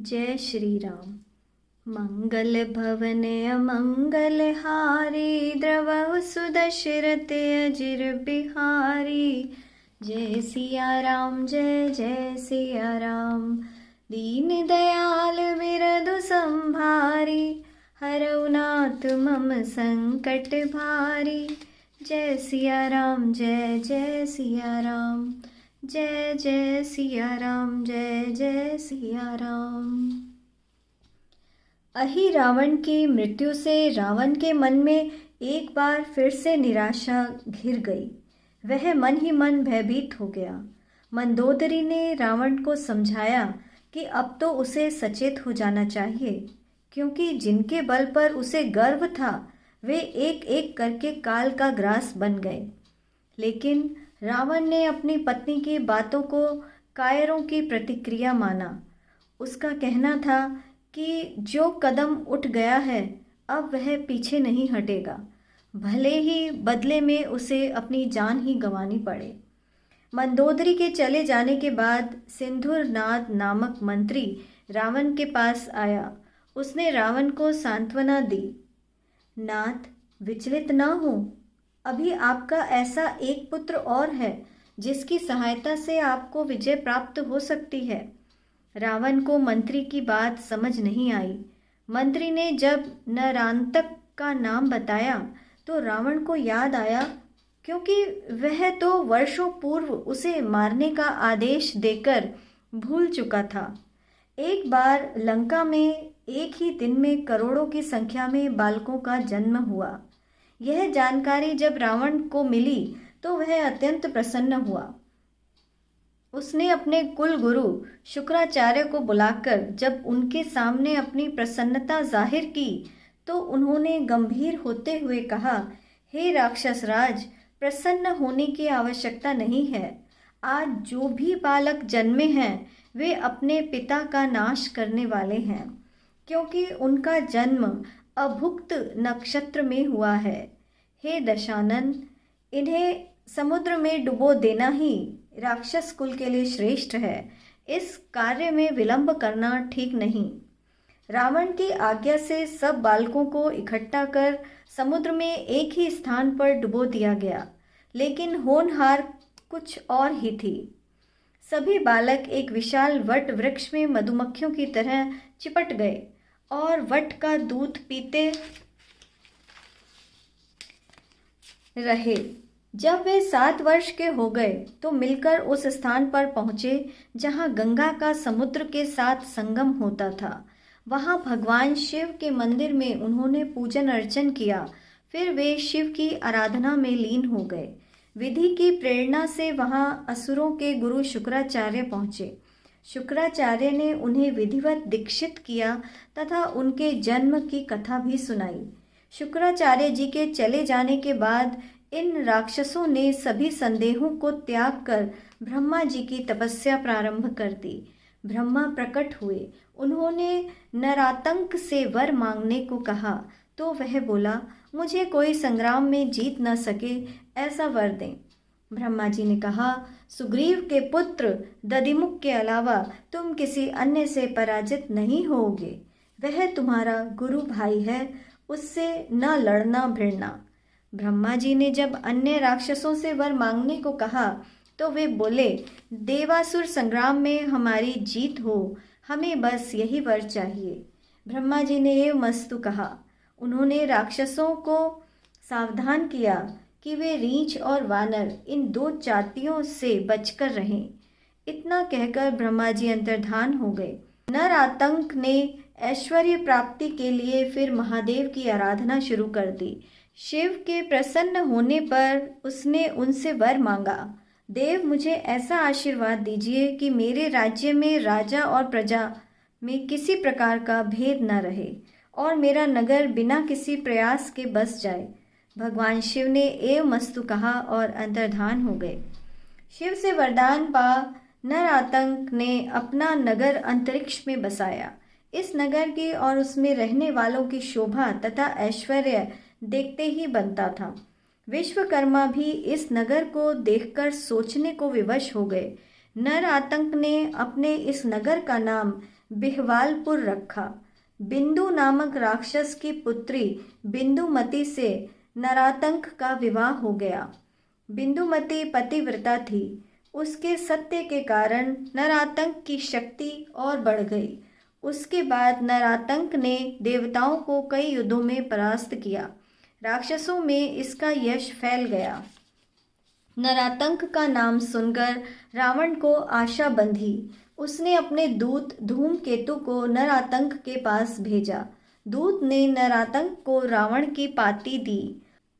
जय श्री राम। मंगल भवन अमंगल हारी, द्रवहु सुदशरथ अजिर बिहारी। जय सिया राम जय जय सिया राम। दीन दयाल बिरधु संभारी, हरऊ नाथ मम संकट भारी। जय सिया राम जय जय सिया राम। जय जय सिया राम जय जय सिया राम। अहि रावण की मृत्यु से रावण के मन में एक बार फिर से निराशा घिर गई। वह मन ही मन भयभीत हो गया। मंदोदरी ने रावण को समझाया कि अब तो उसे सचेत हो जाना चाहिए, क्योंकि जिनके बल पर उसे गर्व था वे एक एक करके काल का ग्रास बन गए। लेकिन रावण ने अपनी पत्नी की बातों को कायरों की प्रतिक्रिया माना। उसका कहना था कि जो कदम उठ गया है अब वह पीछे नहीं हटेगा, भले ही बदले में उसे अपनी जान ही गंवानी पड़े। मंदोदरी के चले जाने के बाद सिंधुरनाद नामक मंत्री रावण के पास आया। उसने रावण को सांत्वना दी। नाथ, विचलित न हो, अभी आपका ऐसा एक पुत्र और है जिसकी सहायता से आपको विजय प्राप्त हो सकती है। रावण को मंत्री की बात समझ नहीं आई। मंत्री ने जब नरांतक का नाम बताया तो रावण को याद आया, क्योंकि वह तो वर्षों पूर्व उसे मारने का आदेश देकर भूल चुका था। एक बार लंका में एक ही दिन में करोड़ों की संख्या में बालकों का जन्म हुआ। यह जानकारी जब रावण को मिली तो वह अत्यंत प्रसन्न हुआ। उसने अपने कुल गुरु शुक्राचार्य को बुलाकर जब उनके सामने अपनी प्रसन्नता जाहिर की तो उन्होंने गंभीर होते हुए कहा, हे राक्षस राज, प्रसन्न होने की आवश्यकता नहीं है। आज जो भी बालक जन्मे हैं वे अपने पिता का नाश करने वाले हैं, क्योंकि उनका जन्म अभुक्त नक्षत्र में हुआ है। हे दशानन, इन्हें समुद्र में डुबो देना ही राक्षस कुल के लिए श्रेष्ठ है। इस कार्य में विलंब करना ठीक नहीं। रावण की आज्ञा से सब बालकों को इकट्ठा कर समुद्र में एक ही स्थान पर डुबो दिया गया, लेकिन होनहार कुछ और ही थी। सभी बालक एक विशाल वट वृक्ष में मधुमक्खियों की तरह चिपट गए और वट का दूध पीते रहे। जब वे 7 वर्ष के हो गए तो मिलकर उस स्थान पर पहुँचे जहाँ गंगा का समुद्र के साथ संगम होता था। वहाँ भगवान शिव के मंदिर में उन्होंने पूजन अर्चन किया। फिर वे शिव की आराधना में लीन हो गए। विधि की प्रेरणा से वहाँ असुरों के गुरु शुक्राचार्य पहुँचे। शुक्राचार्य ने उन्हें विधिवत दीक्षित किया तथा उनके जन्म की कथा भी सुनाई। शुक्राचार्य जी के चले जाने के बाद इन राक्षसों ने सभी संदेहों को त्याग कर ब्रह्मा जी की तपस्या प्रारंभ कर दी। ब्रह्मा प्रकट हुए। उन्होंने नरातंक से वर मांगने को कहा तो वह बोला, मुझे कोई संग्राम में जीत न सके ऐसा वर दें। ब्रह्मा जी ने कहा, सुग्रीव के पुत्र दधिमुख के अलावा तुम किसी अन्य से पराजित नहीं होगे। वह तुम्हारा गुरु भाई है, उससे न लड़ना भिड़ना। ब्रह्मा जी ने जब अन्य राक्षसों से वर मांगने को कहा तो वे बोले, देवासुर संग्राम में हमारी जीत हो, हमें बस यही वर चाहिए। ब्रह्मा जी ने एव मस्तु कहा। उन्होंने राक्षसों को सावधान किया कि वे रीछ और वानर इन 2 जातियों से बचकर रहें। इतना कहकर ब्रह्मा जी अंतर्धान हो गए। नरातंक ने ऐश्वर्य प्राप्ति के लिए फिर महादेव की आराधना शुरू कर दी। शिव के प्रसन्न होने पर उसने उनसे वर मांगा, देव, मुझे ऐसा आशीर्वाद दीजिए कि मेरे राज्य में राजा और प्रजा में किसी प्रकार का भेद न रहे और मेरा नगर बिना किसी प्रयास के बस जाए। भगवान शिव ने एव मस्तु कहा और अंतर्धान हो गए। शिव से वरदान पा नरातंक ने अपना नगर अंतरिक्ष में बसाया। इस नगर की और उसमें रहने वालों की शोभा तथा ऐश्वर्य देखते ही बनता था। विश्वकर्मा भी इस नगर को देखकर सोचने को विवश हो गए। नरातंक ने अपने इस नगर का नाम बिहवालपुर रखा। बिंदु नामक राक्षस की पुत्री बिंदुमती से नरातंक का विवाह हो गया। बिंदुमती पतिव्रता थी। उसके सत्य के कारण नरातंक की शक्ति और बढ़ गई। उसके बाद नरातंक ने देवताओं को कई युद्धों में परास्त किया। राक्षसों में इसका यश फैल गया। नरातंक का नाम सुनकर रावण को आशा बंधी। उसने अपने दूत धूमकेतु को नरातंक के पास भेजा। दूत ने नरातंक को रावण की पाती दी।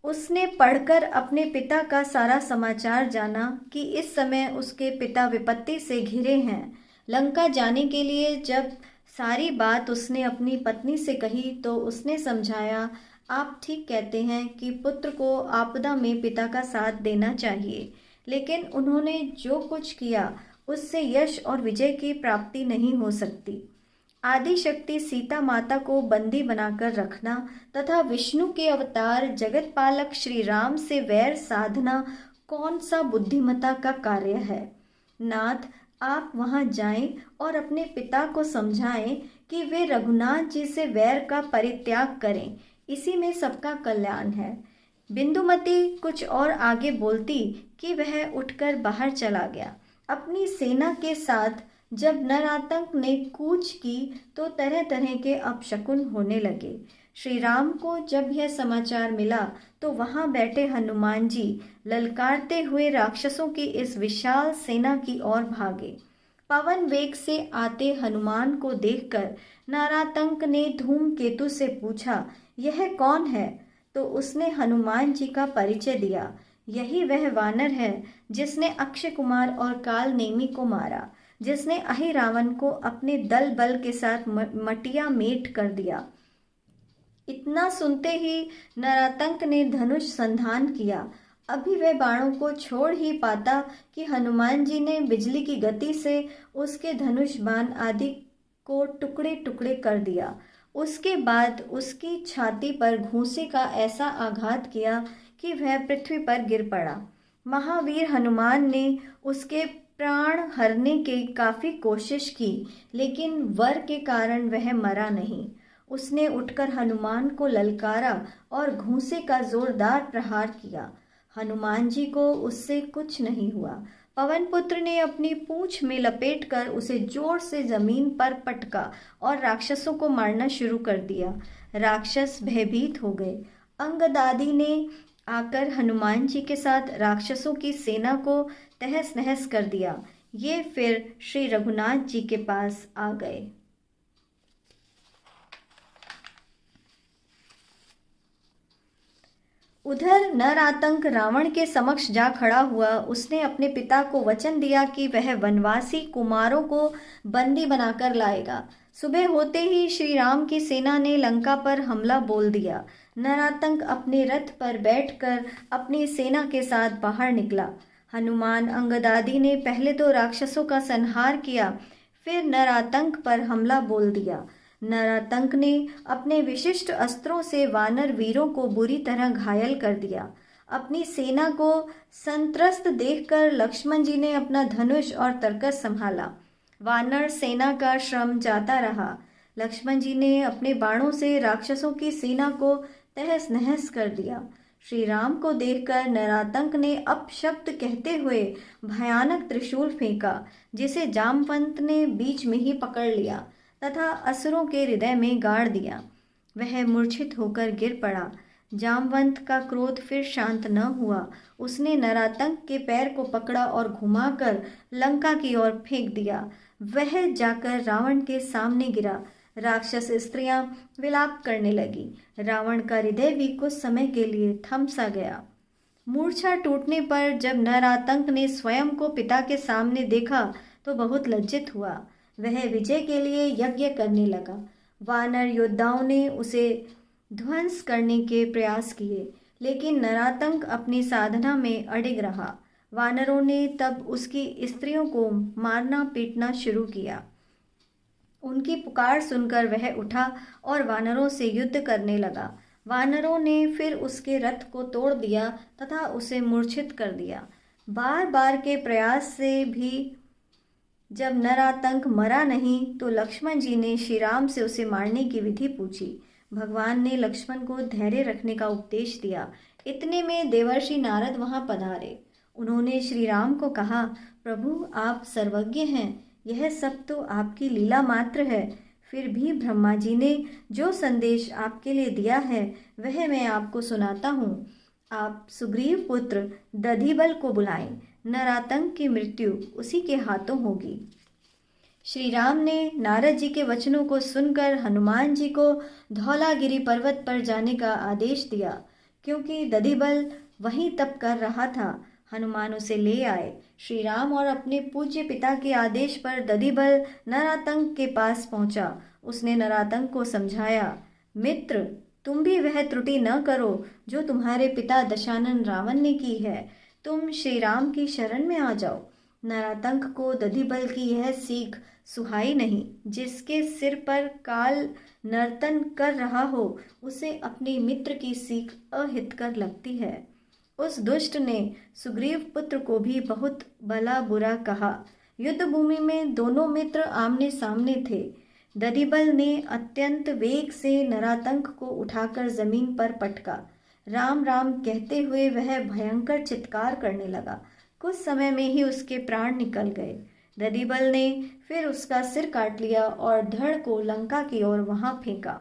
उसने पढ़कर अपने पिता का सारा समाचार जाना कि इस समय उसके पिता विपत्ति से घिरे हैं। लंका जाने के लिए जब सारी बात उसने अपनी पत्नी से कही तो उसने समझाया, आप ठीक कहते हैं कि पुत्र को आपदा में पिता का साथ देना चाहिए, लेकिन उन्होंने जो कुछ किया उससे यश और विजय की प्राप्ति नहीं हो सकती। आदि शक्ति सीता माता को बंदी बनाकर रखना तथा विष्णु के अवतार जगत पालक श्री राम से वैर साधना कौन सा बुद्धिमता का कार्य है। नाथ, आप वहां जाएं और अपने पिता को समझाएं कि वे रघुनाथ जी से वैर का परित्याग करें, इसी में सबका कल्याण है। बिंदुमती कुछ और आगे बोलती कि वह उठकर बाहर चला गया। अपनी सेना के साथ जब नरातंक ने कूच की तो तरह तरह के अपशकुन होने लगे। श्री राम को जब यह समाचार मिला तो वहां बैठे हनुमान जी ललकारते हुए राक्षसों की इस विशाल सेना की ओर भागे। पवन वेग से आते हनुमान को देखकर नरातंक ने धूमकेतु से पूछा, यह कौन है? तो उसने हनुमान जी का परिचय दिया। यही वह वानर है जिसने अक्षय कुमार और काल नेमी को मारा, जिसने अहिरावण को अपने दल बल के साथ मटिया मेट कर दिया। इतना सुनते ही नरातंक ने धनुष संधान किया। अभी वह बाणों को छोड़ ही पाता कि हनुमान जी ने बिजली की गति से उसके धनुष बाण आदि को टुकड़े टुकड़े कर दिया। उसके बाद उसकी छाती पर घूंसे का ऐसा आघात किया कि वह पृथ्वी पर गिर पड़ा। महावीर हनुमान ने उसके प्राण हरने की काफी कोशिश की, लेकिन वर के कारण वह मरा नहीं। उसने उठकर हनुमान को ललकारा और घूंसे का जोरदार प्रहार किया। हनुमान जी को उससे कुछ नहीं हुआ। पवन पुत्र ने अपनी पूंछ में लपेटकर उसे जोर से जमीन पर पटका और राक्षसों को मारना शुरू कर दिया। राक्षस भयभीत हो गए। अंगदादी ने आकर हनुमान जी के साथ राक्षसों की सेना को तहस नहस कर दिया। ये फिर श्री रघुनाथ जी के पास आ गए। उधर नरातंक रावण के समक्ष जा खड़ा हुआ। उसने अपने पिता को वचन दिया कि वह वनवासी कुमारों को बंदी बनाकर लाएगा। सुबह होते ही श्री राम की सेना ने लंका पर हमला बोल दिया। नरातंक अपने रथ पर बैठकर अपनी सेना के साथ बाहर निकला। हनुमान अंगदादी ने पहले तो राक्षसों का संहार किया, फिर नरातंक पर हमला बोल दिया। नरातंक ने अपने विशिष्ट अस्त्रों से वानर वीरों को बुरी तरह घायल कर दिया। अपनी सेना को संत्रस्त देखकर लक्ष्मण जी ने अपना धनुष और तरकस संभाला। वानर सेना का श्रम जाता रहा। लक्ष्मण जी ने अपने बाणों से राक्षसों की सेना को तहस नहस कर दिया। श्री राम को देखकर नरातंक ने अपशब्द कहते हुए भयानक त्रिशूल फेंका, जिसे जामवंत ने बीच में ही पकड़ लिया तथा असुरों के हृदय में गाड़ दिया। वह मूर्छित होकर गिर पड़ा। जामवंत का क्रोध फिर शांत न हुआ। उसने नरातंक के पैर को पकड़ा और घुमाकर लंका की ओर फेंक दिया। वह जाकर रावण के सामने गिरा। राक्षस स्त्रियां विलाप करने लगी। रावण का हृदय भी कुछ समय के लिए थम सा गया। मूर्छा टूटने पर जब नरातंक ने स्वयं को पिता के सामने देखा तो बहुत लज्जित हुआ। वह विजय के लिए यज्ञ करने लगा। वानर योद्धाओं ने उसे ध्वंस करने के प्रयास किए, लेकिन नरातंक अपनी साधना में अडिग रहा। वानरों ने तब उसकी स्त्रियों को मारना पीटना शुरू किया। उनकी पुकार सुनकर वह उठा और वानरों से युद्ध करने लगा। वानरों ने फिर उसके रथ को तोड़ दिया तथा उसे मूर्छित कर दिया। बार बार के प्रयास से भी जब नरातंक मरा नहीं तो लक्ष्मण जी ने श्री राम से उसे मारने की विधि पूछी। भगवान ने लक्ष्मण को धैर्य रखने का उपदेश दिया। इतने में देवर्षि नारद वहां पधारे। उन्होंने श्री राम को कहा, प्रभु आप सर्वज्ञ हैं, यह सब तो आपकी लीला मात्र है। फिर भी ब्रह्मा जी ने जो संदेश आपके लिए दिया है वह मैं आपको सुनाता हूँ। आप सुग्रीव पुत्र दधिबल को बुलाएं, नरातंक की मृत्यु उसी के हाथों होगी। श्री राम ने नारद जी के वचनों को सुनकर हनुमान जी को धौलागिरी पर्वत पर जाने का आदेश दिया, क्योंकि दधिबल वहीं तप कर रहा था। हनुमान उसे ले आए। श्री राम और अपने पूज्य पिता के आदेश पर दधिबल नरातंक के पास पहुंचा। उसने नरातंक को समझाया, मित्र तुम भी वह त्रुटि न करो जो तुम्हारे पिता दशानन रावण ने की है। तुम श्री राम की शरण में आ जाओ। नरातंक को दधिबल की यह सीख सुहाई नहीं। जिसके सिर पर काल नर्तन कर रहा हो उसे अपने मित्र की सीख अहितकर लगती है। उस दुष्ट ने सुग्रीव पुत्र को भी बहुत भला बुरा कहा। युद्ध भूमि में दोनों मित्र आमने सामने थे। दधिबल ने अत्यंत वेग से नरातंक को उठाकर जमीन पर पटका। राम राम कहते हुए वह भयंकर चित्कार करने लगा। कुछ समय में ही उसके प्राण निकल गए। दधिबल ने फिर उसका सिर काट लिया और धड़ को लंका की ओर वहां फेंका,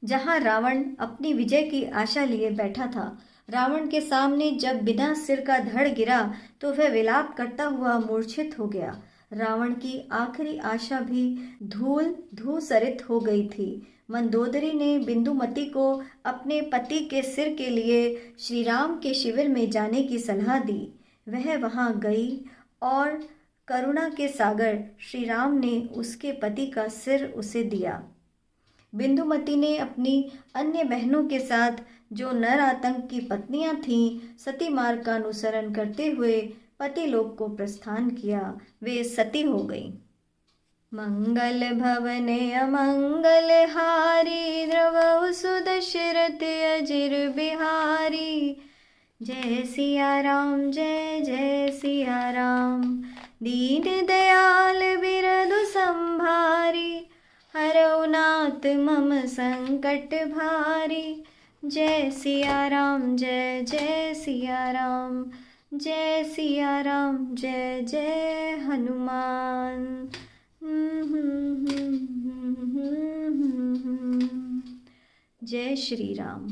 जहां रावण अपनी विजय की आशा लिए बैठा था। रावण के सामने जब बिना सिर का धड़ गिरा तो वह विलाप करता हुआ मूर्छित हो गया। रावण की आखिरी आशा भी धूल धूसरित हो गई थी। मंदोदरी ने बिंदुमती को अपने पति के सिर के लिए श्री राम के शिविर में जाने की सलाह दी। वह वहां गई और करुणा के सागर श्री राम ने उसके पति का सिर उसे दिया। बिंदुमती ने अपनी अन्य बहनों के साथ जो नरातंक की पत्नियां थीं, सती मार्ग का अनुसरण करते हुए पति लोक को प्रस्थान किया। वे सती हो गईं। मंगल भवने अमंगल हारी, द्रवहु सुदशरथ अजिर बिहारी। जय सिया राम जय जय सिया राम, दीन दयाल बिरधु संभारी। हरौ नाथ मम संकट भारी। जय सिया राम जय जय सिया राम, जय सिया राम जय जय हनुमान। जय श्री राम।